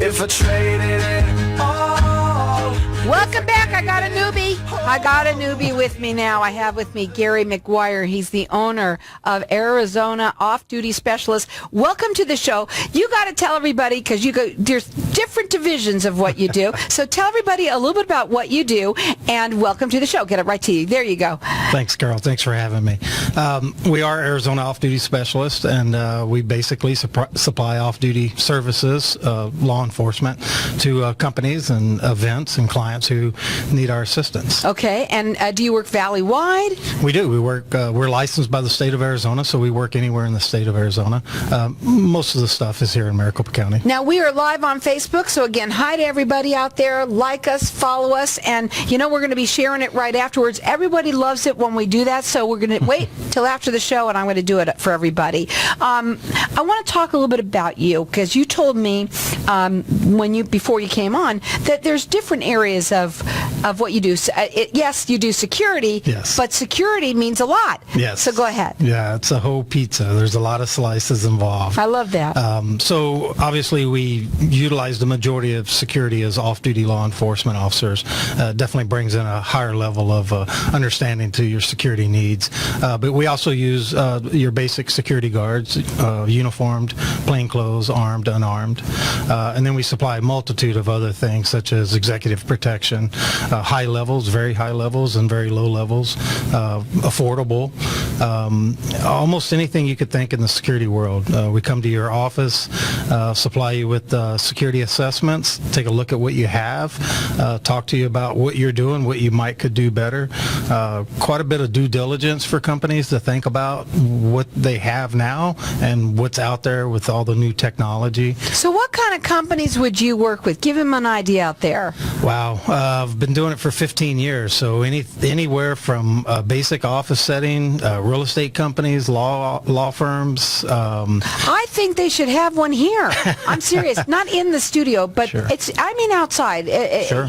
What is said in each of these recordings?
if I traded it all. Welcome back. I got a newbie with me now. I have with me Gary McGuire. He's the owner of Arizona Off-Duty Specialist. Welcome to the show. You got to tell everybody, because there's different divisions of what you do. So tell everybody a little bit about what you do, and welcome to the show. Get it right to you. There you go. Thanks, Carol. Thanks for having me. We are Arizona Off-Duty Specialists, and we basically supply off-duty services, law enforcement, to companies and events and clients who need our assistance. Okay, and do you work valley-wide? We do. We work. We're licensed by the state of Arizona, so we work anywhere in the state of Arizona. Most of the stuff is here in Maricopa County. Now, we are live on Facebook, so again, hi to everybody out there. Like us, follow us, and we're going to be sharing it right afterwards. Everybody loves it when we do that, so we're going to wait till after the show, and I'm going to do it for everybody. I want to talk a little bit about you, because you told me before you came on that there's different areas of what you do. Yes, you do security, yes, but security means a lot. Yes. So go ahead. Yeah, it's a whole pizza. There's a lot of slices involved. I love that. So obviously we utilize the majority of security as off-duty law enforcement officers. Definitely brings in a higher level of understanding to your security needs. But we also use your basic security guards, uniformed, plainclothes, armed, unarmed. And then we supply a multitude of other things such as executive protection, high levels, very high levels, and very low levels, affordable, almost anything you could think in the security world. We come to your office, supply you with security assessments, take a look at what you have, talk to you about what you're doing, what you could do better. Quite a bit of due diligence for companies to think about what they have now and what's out there with all the new technology. So what kind of companies would you work with? Give them an idea out there. Wow. I've been doing it for 15 years, so anywhere from basic office setting, real estate companies, law firms. I think they should have one here. I'm serious. Not in the studio, but Sure. outside. Sure.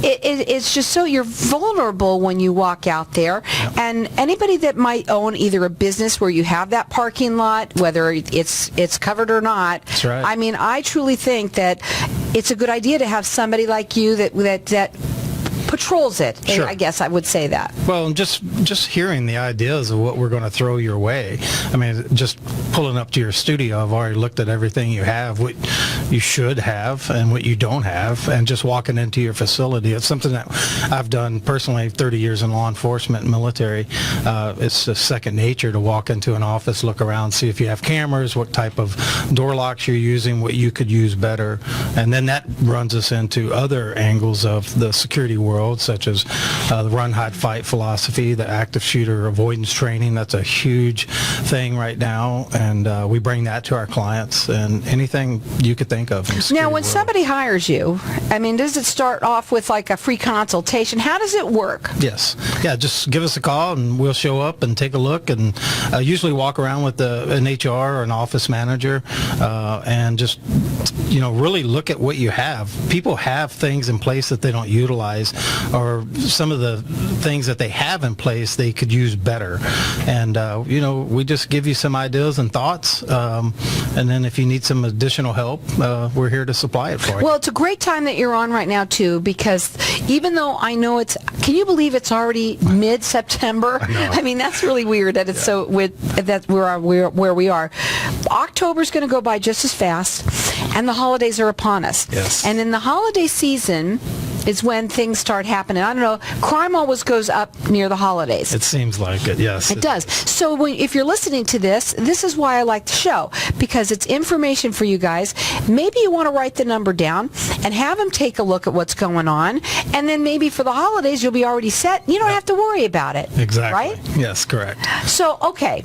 It's just so you're vulnerable when you walk out there. Yep. And anybody that might own either a business where you have that parking lot, whether it's covered or not. That's right. I mean, I truly think that it's a good idea to have somebody like you that patrols it. Sure. I guess I would say that. Well, just hearing the ideas of what we're going to throw your way. I mean, just pulling up to your studio, I've already looked at everything you have, what you should have and what you don't have, and just walking into your facility. It's something that I've done personally, 30 years in law enforcement and military. It's just second nature to walk into an office, look around, see if you have cameras, what type of door locks you're using, what you could use better. And then that runs us into other angles of the security world, such as the run, hide, fight philosophy, the active shooter avoidance training. That's a huge thing right now, and we bring that to our clients, and anything you could think of in the security Now, when world. somebody hires you, I mean, does it start off with like a free consultation? How does it work? Yes. Yeah, just give us a call and we'll show up and take a look, and usually walk around with an HR or an office manager and just really look at what you have. People have things in place that they don't utilize, or some of the things that they have in place they could use better. And we just give you some ideas and thoughts, and then if you need some additional help, we're here to supply it for you. Well, it's a great time that you're on right now, too, because even though I know can you believe it's already mid-September? I mean, that's really weird that it's that where we are. October's going to go by just as fast, and the holidays are upon us. Yes. And in the holiday season is when things start happening. I don't know, crime always goes up near the holidays. It seems like it, yes. It does. So if you're listening to this is why I like the show, because it's information for you guys. Maybe you want to write the number down and have them take a look at what's going on, and then maybe for the holidays you'll be already set. You don't have to worry about it. Exactly. Right? Yes, correct. So, okay.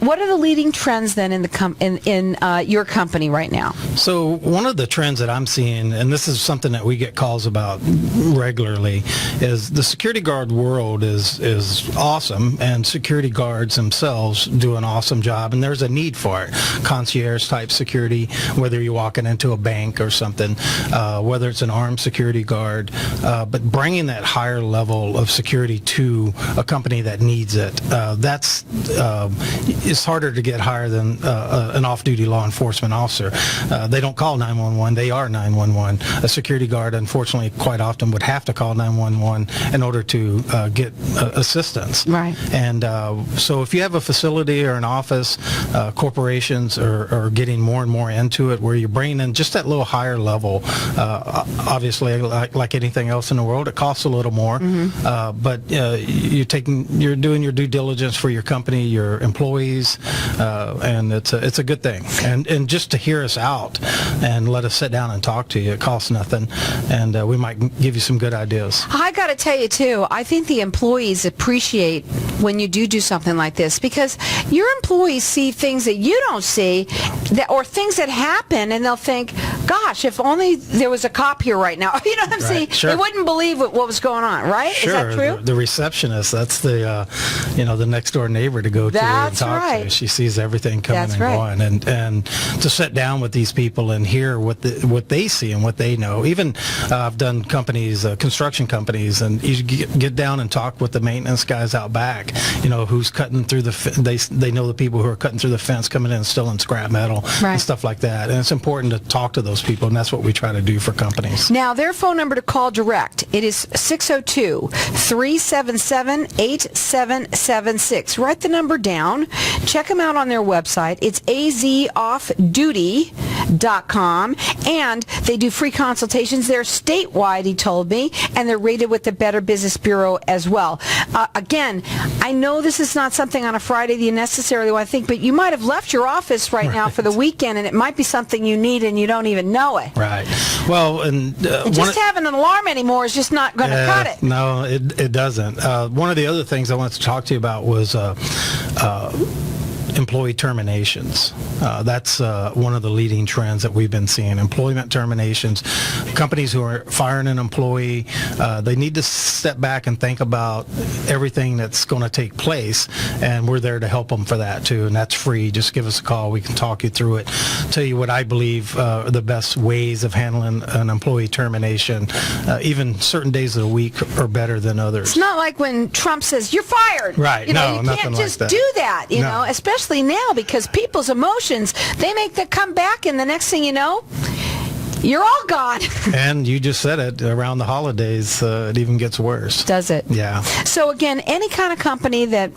What are the leading trends then in your company right now? So one of the trends that I'm seeing, and this is something that we get calls about regularly, is the security guard world is awesome, and security guards themselves do an awesome job, and there's a need for it. Concierge type security, whether you're walking into a bank or something, whether it's an armed security guard, but bringing that higher level of security to a company that needs it. That's it's harder to get higher than an off-duty law enforcement officer. They don't call 911. They are 911. A security guard, unfortunately, quite often would have to call 911 in order to get assistance. Right. And so if you have a facility or an office, corporations are getting more and more into it, where you're bringing in just that little higher level. Obviously, like anything else in the world, it costs a little more, but you're doing your due diligence for your company, your employees, and it's a good thing. And just to hear us out and let us sit down and talk to you, it costs nothing, and we might give you some good ideas. I got to tell you, too, I think the employees appreciate when you do something like this, because your employees see things that you don't see, or things that happen, and they'll think, gosh, if only there was a cop here right now. You know what I'm saying? Sure. They wouldn't believe what was going on, right? Sure. Is that true? The receptionist, that's the the next door neighbor to go to and talk to. She sees everything coming and going, and to sit down with these people and hear what they see and what they know. Even I've done companies, construction companies, and you get down and talk with the maintenance guys out back. Who's cutting through they know the people who are cutting through the fence, coming in and stealing scrap metal and stuff like that. And it's important to talk to those people, and that's what we try to do for companies. Now, their phone number to call direct, it is 602-377-8776. Write the number down. Check them out on their website. It's azoffduty.com, and they do free consultations. They're statewide, he told me, and they're rated with the Better Business Bureau as well. Again, I know this is not something on a Friday that you necessarily want to think, but you might have left your office right now for the weekend, and it might be something you need and you don't even know it. Right. Well, and just having an alarm anymore is just not going to cut it. No, it doesn't. One of the other things I wanted to talk to you about was employee terminations. That's one of the leading trends that we've been seeing. Employment terminations. Companies who are firing an employee, they need to step back and think about everything that's going to take place, and we're there to help them for that too, and that's free. Just give us a call. We can talk you through it, tell you what I believe the best ways of handling an employee termination. Even certain days of the week are better than others. It's not like when Trump says, you're fired. Right. You nothing can't just like that. do that, know, especially now, because people's emotions, they make them come back, and the next thing you know, you're all gone. And you just said it, around the holidays, it even gets worse. Does it? Yeah. So again, any kind of company that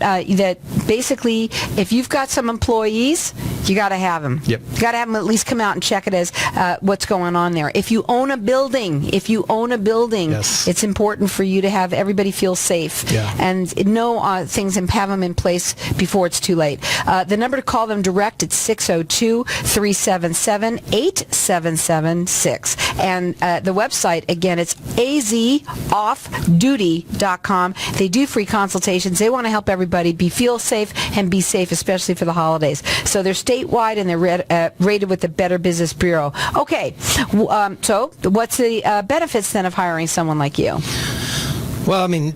basically, if you've got some employees, you got to have them. Yep. You got to have them at least come out and check it as what's going on there. If you own a building, Yes. it's important for you to have everybody feel safe. Yeah. And know things and have them in place before it's too late. The number to call them direct, it's 602-377-8776. And the website, again, it's azoffduty.com. They do free consultations. They want to help everybody feel safe and be safe, especially for the holidays. So they're statewide, and they're rated with the Better Business Bureau. Okay, so what's the benefits then of hiring someone like you? Well, I mean,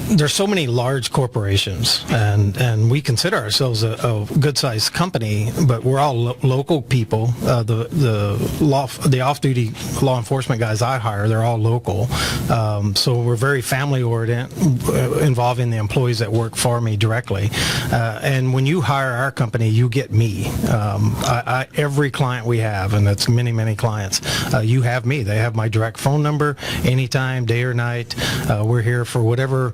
there's so many large corporations, and we consider ourselves a good-sized company, but we're all local people. The off-duty law enforcement guys I hire, they're all local. So we're very family-oriented, involving the employees that work for me directly. And when you hire our company, you get me. Every client we have, and it's many, many clients, you have me. They have my direct phone number anytime, day or night. We're here for whatever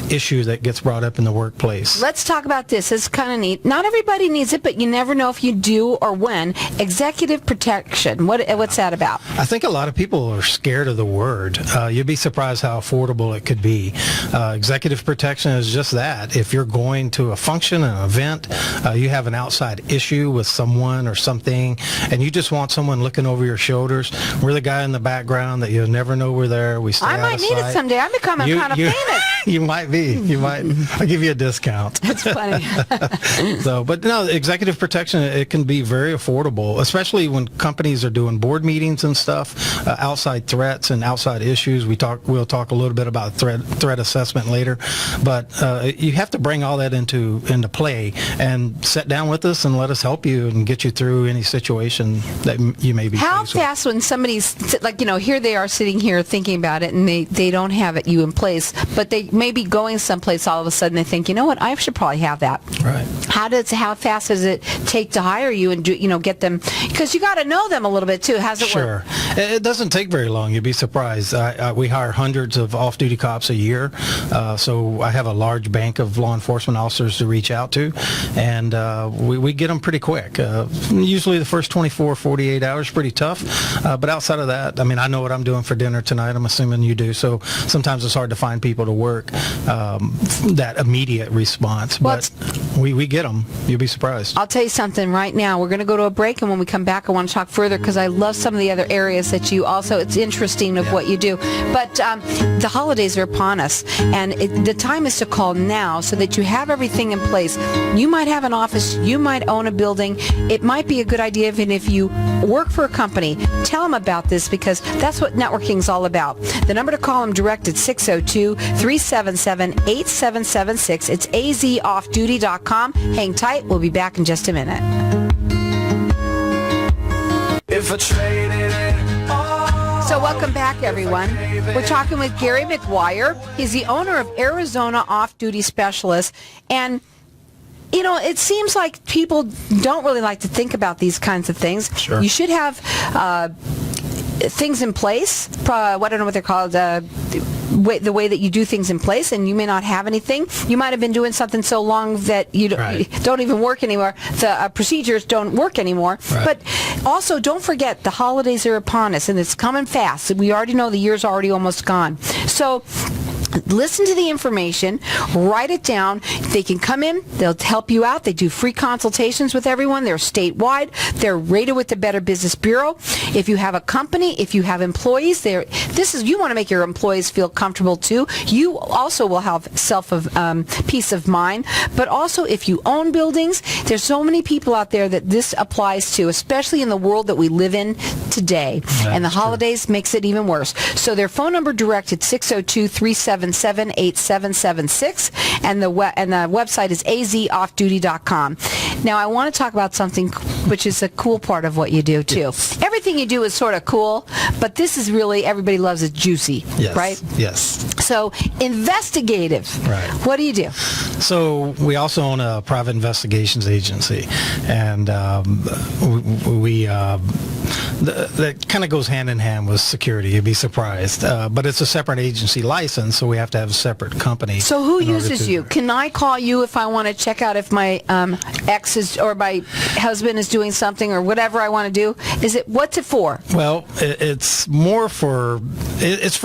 issue that gets brought up in the workplace. Let's talk about this. It's kind of neat. Not everybody needs it, but you never know if you do or when. Executive protection. What's that about? I think a lot of people are scared of the word. You'd be surprised how affordable it could be. Executive protection is just that. If you're going to a function, an event, you have an outside issue with someone or something, and you just want someone looking over your shoulders. We're the guy in the background that you'll never know we're there. We stay I might need it someday. I'm becoming kind of famous. You might be. You might. I'll give you a discount. That's funny. But no, executive protection, it can be very affordable, especially when companies are doing board meetings and stuff, outside threats and outside issues. We'll talk a little bit about threat assessment later, but you have to bring all that into play and sit down with us and let us help you and get you through any situation that you may be How faced with. fast when somebody's, here they are sitting here thinking about it, and they don't have you in place, but they may be going someplace all of a sudden they think, you know what, I should probably have that. Right. How fast does it take to hire you and get them? Because you got to know them a little bit too. How's it work? Sure. It doesn't take very long. You'd be surprised. We hire hundreds of off-duty cops a year, so I have a large bank of law enforcement officers to reach out to, and we get them pretty quick. Usually the first 24, 48 hours pretty tough, but outside of that, I mean, I know what I'm doing for dinner tonight. I'm assuming you do. So sometimes it's hard to find people to work that immediate response, but we get them. You'll be surprised. I'll tell you something right now. We're going to go to a break, and when we come back, I want to talk further because I love some of the other areas that you also, it's interesting of what you do. But the holidays are upon us, and the time is to call now so that you have everything in place. You might have an office. You might own a building. It might be a good idea even if you work for a company. Tell them about this because that's what networking is all about. The number to call them direct at 602-377-8776. It's azoffduty.com. Hang tight. We'll be back in just a minute. If I traded it all. So welcome back, everyone. We're talking with Gary McGuire. He's the owner of Arizona Off-Duty Specialists. And, you know, it seems like people don't really like to think about these kinds of things. Sure. You should have things in place. I don't know what they're called. The way that you do things in place, and you may not have anything. You might have been doing something so long that you don't even work anymore. The procedures don't work anymore. Right. But also, don't forget, the holidays are upon us, and it's coming fast. We already know the year's already almost gone. So listen to the information, write it down. They can come in, they'll help you out. They do free consultations with everyone. They're statewide. They're rated with the Better Business Bureau. If you have a company, if you have employees, you want to make your employees feel comfortable too. You also will have peace of mind. But also, if you own buildings, there's so many people out there that this applies to, especially in the world that we live in today. And the holidays makes it even worse. So their phone number direct at 602-377-8776, and the website is azoffduty.com. Now, I want to talk about something which is a cool part of what you do too. Yes. Everything you do is sort of cool, but this is really, everybody loves it juicy, right? Yes. So, investigative. Right. What do you do? So we also own a private investigations agency, and that kind of goes hand in hand with security. You'd be surprised, but it's a separate agency license, so we have to have a separate company. So who uses you? Can I call you if I want to check out if my ex is or my husband is doing something or whatever I want to do? What's it for? Well, it's more for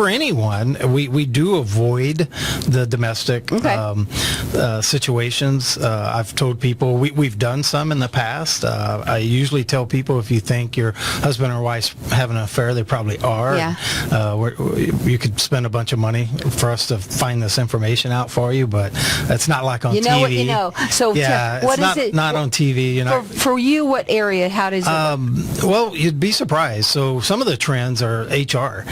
anyone. We do avoid the domestic situations. I've told people we've done some in the past. I usually tell people if you think your husband or wife's having an affair, they probably are. Yeah. You could spend a bunch of money for us to find this information out for you, but it's not like on TV. You know what you know. So yeah, what it's is it? Not on TV. You know. For you, what area? How does it work? Well, you'd be surprised. So some of the trends are HR,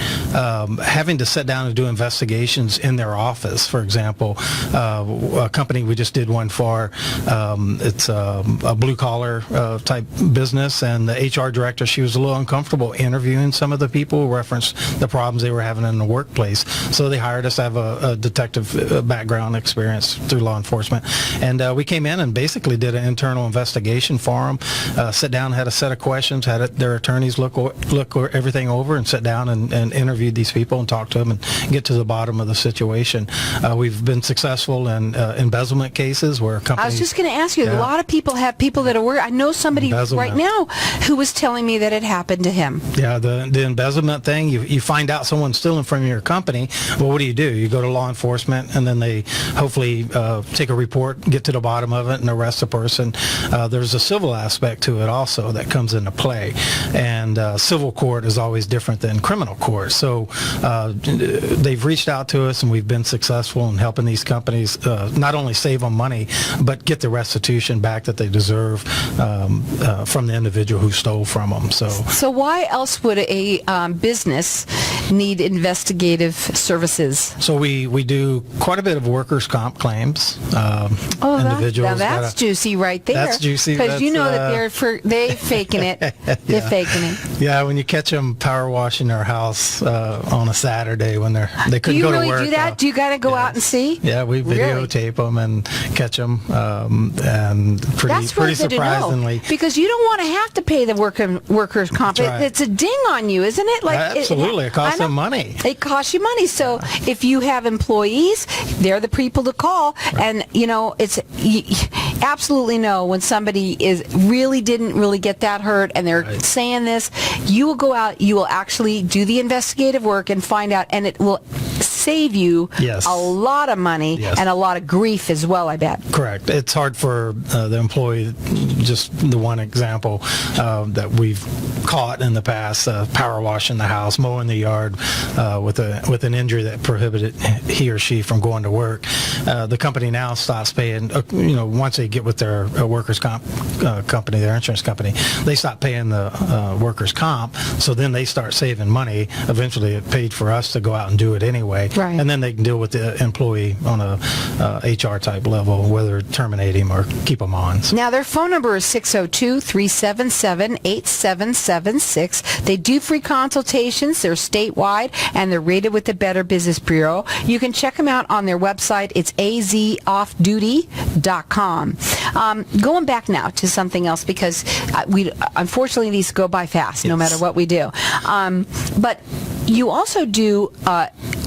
having to sit down and do investigations in their office. For example, a company we just did one for, it's a blue-collar type business, and the HR director, she was a little uncomfortable interviewing some of the people who referenced the problems they were having in the workplace. So they hired us to have a detective background experience through law enforcement. And we came in and basically did an internal investigation for them, sit down, had a set of questions, had their attorneys look everything over and sit down and interviewed these people and talk to them and get to the bottom of the situation. We've been successful in embezzlement cases where companies... I was just going to ask you, a lot of people have people that are worried. I know somebody right now who was telling me that it happened to him. Yeah, the embezzlement thing, you find out someone's stealing from your company, well, what do? You go to law enforcement, and then they hopefully take a report, get to the bottom of it, and arrest the person. There's a civil aspect to it also that comes into play, and civil court is always different than criminal court. So they've reached out to us, and we've been successful in helping these companies not only save them money, but get the restitution back that they deserve from the individual who stole from them. So So why else would a business need investigative services? So we do quite a bit of workers' comp claims. Individuals. Now that's juicy right there. That's juicy. Because you know that they faking it. They're faking it. Yeah, when you catch them power washing their house on a Saturday when they couldn't go to work. Do you really do that? Do you got to go out and see? Yeah, we videotape them and catch them, and That's pretty really good surprisingly. to know, because you don't want to have to pay the workers' comp. That's right. It's a ding on you, isn't it? Absolutely, it costs them money. It costs you money. So if you have employees, they're the people to call. Right. And it's you absolutely know when somebody didn't really get that hurt, and they're saying this. You will go out. You will actually do the investigative work and find out, and it will save you a lot of money and a lot of grief as well, I bet. Correct. It's hard for the employee, just the one example that we've caught in the past, power washing the house, mowing the yard with an injury that prohibited he or she from going to work. The company now stops paying, once they get with their workers' comp company, their insurance company, they stop paying the workers' comp, so then they start saving money. Eventually it paid for us to go out and do it anyway. Right. And then they can deal with the employee on a HR type level, whether terminate him or keep him on. So. Now, their phone number is 602-377-8776. They do free consultations. They're statewide, and they're rated with the Better Business Bureau. You can check them out on their website. It's azoffduty.com. Going back now to something else, because unfortunately these go by fast no matter what we do. But you also do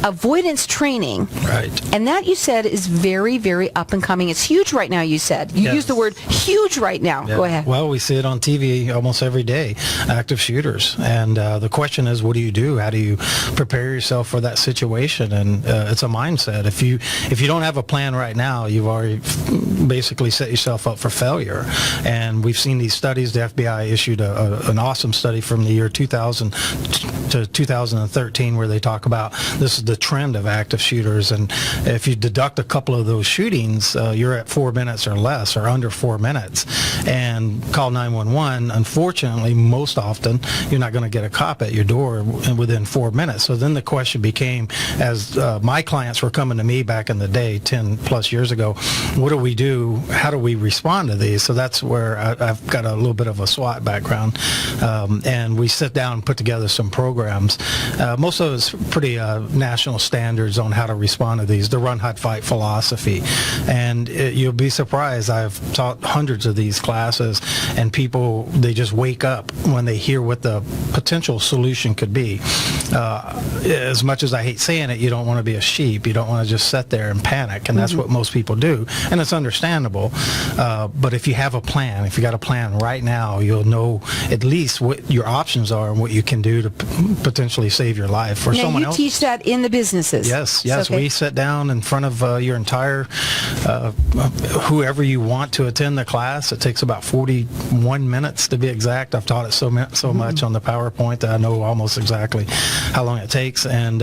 avoidance training. Right. And that, you said, is very, very up and coming. It's huge right now, you said. You used the word huge right now. Yeah. Go ahead. Well, we see it on TV almost every day, active shooters. And the question is, what do you do? How do you prepare yourself for that situation? And it's a mindset. If you don't have a plan right now, you've already basically set yourself up for failure. And we've seen these studies. The FBI issued an awesome study from the year 2000 to 2013 where they talk about this is the trend of active shooters, and if you deduct a couple of those shootings, you're at 4 minutes or less, or under 4 minutes, and call 911. Unfortunately, most often you're not going to get a cop at your door within 4 minutes. So then the question became, as my clients were coming to me back in the day, 10 plus years ago, what do we do? How do we respond to these? So that's where I've got a little bit of a SWAT background, and we sit down and put together some programs. Most of it's pretty national standards on how to respond to these, the run, hide, fight philosophy. And you'll be surprised, I've taught hundreds of these classes, and people, they just wake up when they hear what the potential solution could be. As much as I hate saying it, you don't want to be a sheep. You don't want to just sit there and panic, and that's what most people do, and it's understandable. But if you have a plan, if you got a plan right now, you'll know at least what your options are and what you can do to potentially save your life or someone else. You teach that in the businesses? Yes. Okay. We sit down in front of your entire, whoever you want to attend the class. It takes about 41 minutes to be exact. I've taught it so much on the PowerPoint that I know almost exactly how long it takes, and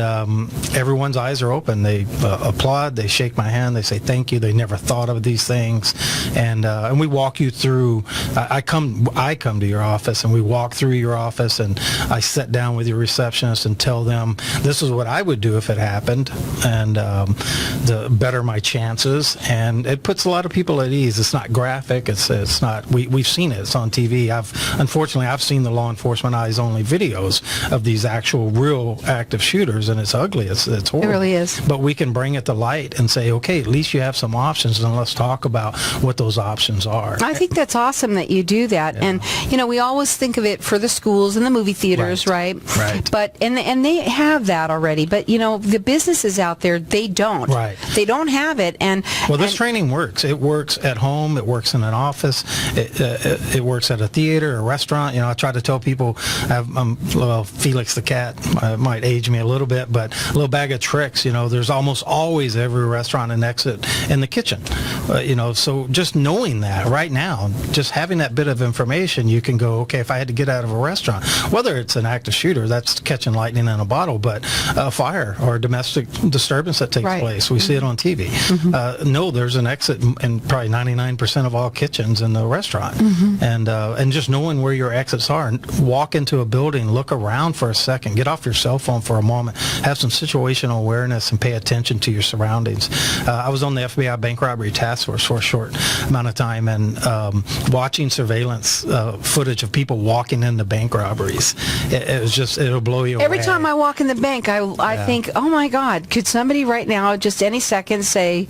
everyone's eyes are open. They applaud, they shake my hand, they say thank you, they never thought of these things, and we walk you through. I come to your office, and we walk through your office, and I sit down with your receptionist and tell them this is what I would do if it happened, and to better my chances. And it puts a lot of people at ease. It's not graphic. It's not. We've seen it. It's on TV. Unfortunately I've seen the law enforcement eyes only videos of these actual real active shooters, and it's ugly. It's horrible. It really is. But we can bring it to light and say, okay, at least you have some options, and let's talk about what those options are. I think that's awesome that you do that. Yeah. And we always think of it for the schools and the movie theaters, right? Right. But and they have that already. But the businesses out there, they don't. Right. They don't have it. And this training works. It works at home. It works in an office. It works at a theater, a restaurant. I try to tell people, Felix the cat might age me a little bit, but a little bag of tricks. There's almost always every restaurant an exit in the kitchen. So just knowing that right now, just having that bit of information, you can go, okay, if I had to get out of a restaurant, whether it's an active shooter, that's catching lightning in a bottle, but a fire or a domestic disturbance that takes Right. place. We see it on TV. No, there's an exit in probably 99% of all kitchens in the restaurant. And just knowing where your exits are, and walk into a building, look around for a second, get off your cell phone for a moment, have some situational awareness and pay attention to your surroundings. I was on the FBI bank robbery task force for a short amount of time, and watching surveillance footage of people walking into bank robberies, it was just, it'll blow you away. Every time I walk in the bank, I think, oh my God, could somebody right now, just any second, say,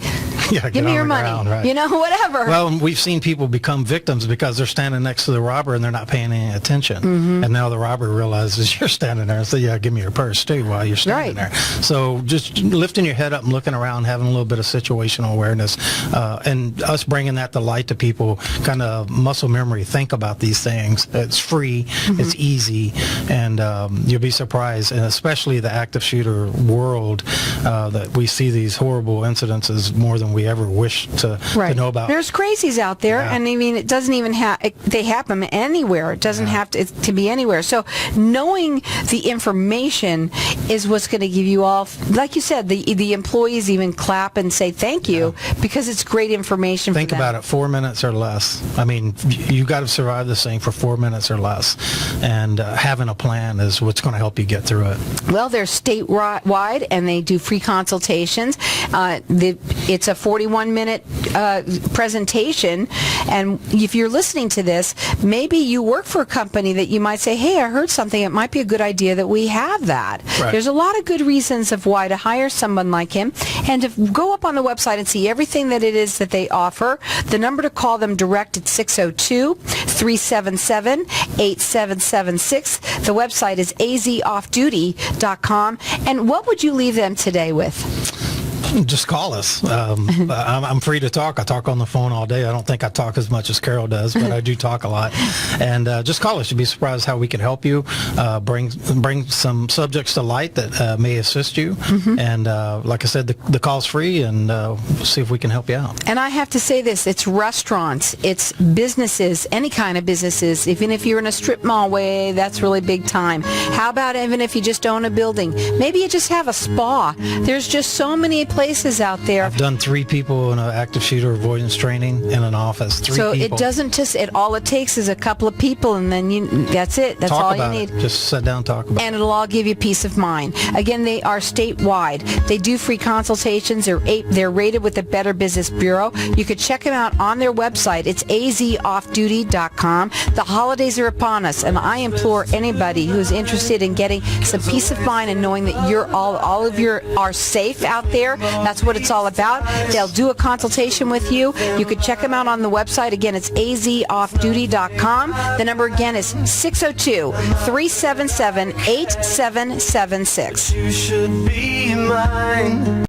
Yeah, give me your money, right. whatever. Well, we've seen people become victims because they're standing next to the robber and they're not paying any attention. And now the robber realizes you're standing there and says, yeah, give me your purse too while you're standing there. So just lifting your head up and looking around, having a little bit of situational awareness, and us bringing that to light to people, kind of muscle memory, think about these things. It's free, it's easy, and you'll be surprised, and especially the active shooter world, that we see these horrible incidences more than we ever wish to know about. There's crazies out there, and I mean, it doesn't even they happen anywhere. It doesn't have to be anywhere. So knowing the information is what's going to give you all, like you said, the employees even clap and say thank you because it's great information Think for them. about it, 4 minutes or less. I mean, you got to survive this thing for 4 minutes or less, and having a plan is what's going to help you get through it. Well, they're statewide, and they do free consultations. It's a 41-minute presentation, and if you're listening to this, maybe you work for a company that you might say, hey, I heard something. It might be a good idea that we have that. Right. There's a lot of good reasons of why to hire someone like him, and to go up on the website and see everything that it is that they offer. The number to call them direct at 602-377-8776. The website is azoffduty.com. And what would you leave them today with? Just call us. I'm free to talk. I talk on the phone all day. I don't think I talk as much as Carol does, but I do talk a lot. And just call us. You'd be surprised how we can help you, bring some subjects to light that may assist you. And like I said, the call's free, and we'll see if we can help you out. And I have to say this, it's restaurants, it's businesses, any kind of businesses. Even if you're in a strip mall way, that's really big time. How about even if you just own a building? Maybe you just have a spa. There's just so many places out there. I've done 3 people in an active shooter avoidance training in an office. 3 so people. It doesn't just, all it takes is a couple of people, and then that's it. That's talk all about you need. It. Just sit down and talk about And it'll all give you peace of mind. Again, they are statewide. They do free consultations. They're rated with the Better Business Bureau. You could check them out on their website. It's azoffduty.com. The holidays are upon us, and I implore anybody who's interested in getting some peace of mind and knowing that you're all of you are safe out there. That's what it's all about. They'll do a consultation with you. You could check them out on the website. Again, it's azoffduty.com. The number again is 602-377-8776. You should be mine.